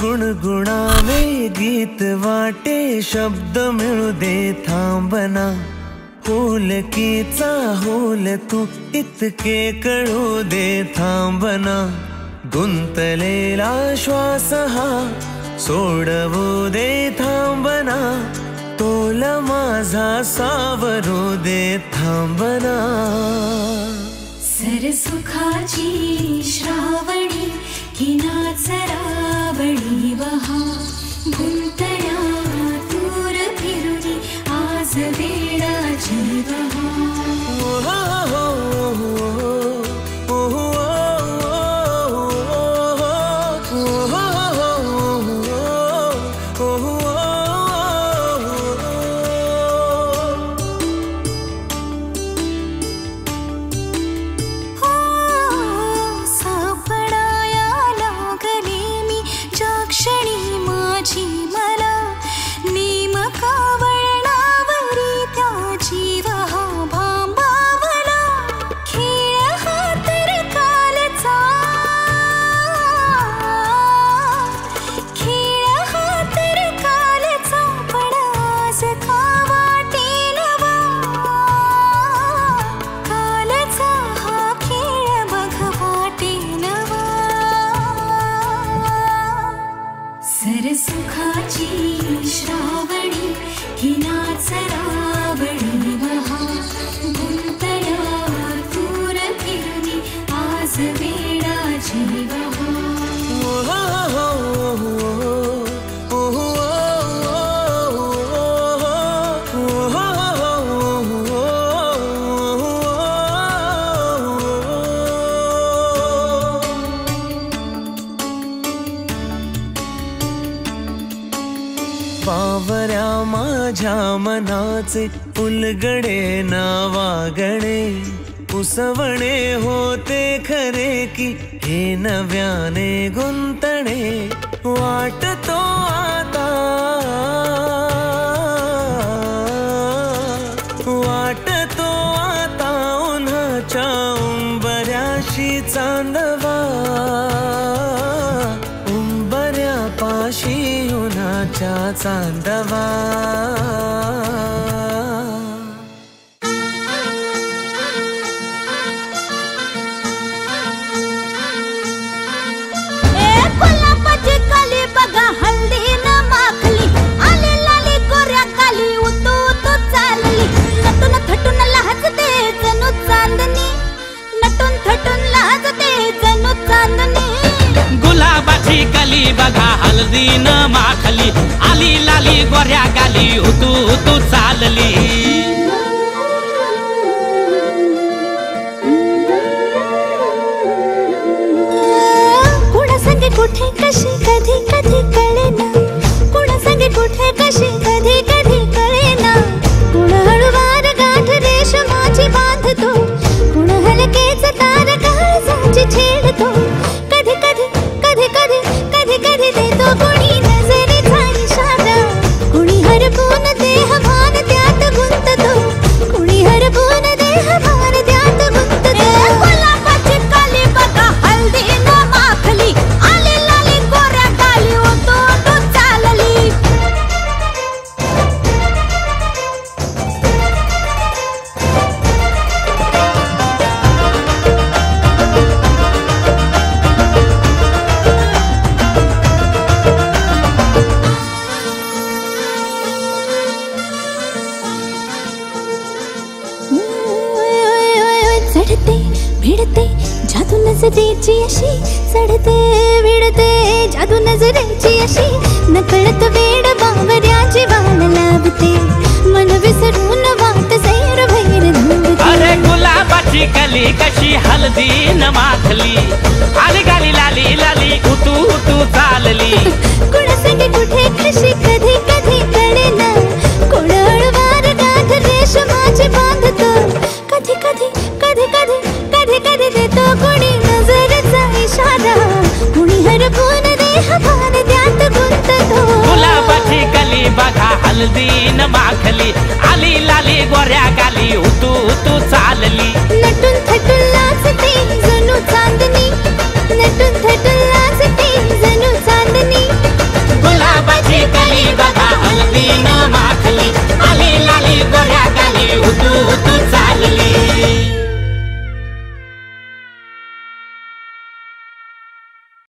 गुणगुणावे गीत वाटे शब्द मिळू दे थांबना होलकीचा होल तू इतके कळू दे थांबना गुंतलेला श्वास हा सोडवू दे थांबना तोल माझा सावरू दे थांबना सरसुखाची श्रावणी किनाच रावणी वहा गुंतल्या दूर फिरुनी आज वेळाची वहा सरसुखाची श्रावणी किनाच रावणी वहा गुंतल्या दूर फिरुनी आज वेळाची वहा पावऱ्या माझ्या मनाचे उलगडे नावागणे उसवणे होते खरे की हे नव्याने गुंतणे वाटतो आता उन्हाच्या उंबऱ्याशी चांदवा उंबऱ्यापाशी उन्हाच्या चांदवा गुलाबाची कली बघा हल्दी न माखली आली लाली गोऱ्या गाली उतू उतू चालली कुणा संगे कुठे कशी कधी कधी कळेना कुणा संगे कुठे कशी कधी कधी कळेना कुण हळूवार गाठ रेशमाची बांधतो कुण हलकेच तार काळजाची छेडतो कधी कधी कधी कधी कधी कधी देतो कुणी नजरेचा इशारा कुणी हरपून देह भान त्यात गुंततो कुणी हरपून देह भान त्यात गुंततो गुलाबाची काली बघा हल्दी न माखली आली लाली गोऱ्या गाली उतू उतू चालली चढते भिडते जादू नजरेची अशी चढते भिडते जादू नजरेची अशी नकळत वेड बावऱ्याची वाण लावते मन विसरून वाट सैर भैर धुंदते अरे गुलाबाची कली कशी हल्दी न माखली आली गाली लाली लाली उतू उतू चालली कुणा संगे कुठे कशी कधी कधी कळेना कुण हळूवार गाठ रेशमाची बांधतो कधी कधी कधी कधी कधी कधी देतो कुणी नजरेचा इशारा कुणी हरपून देह भान त्यात गुंततो गुलाबाची कली बघा हल्दी न माखली आली लाली गोऱ्या गाली उतू उतू चालली नटून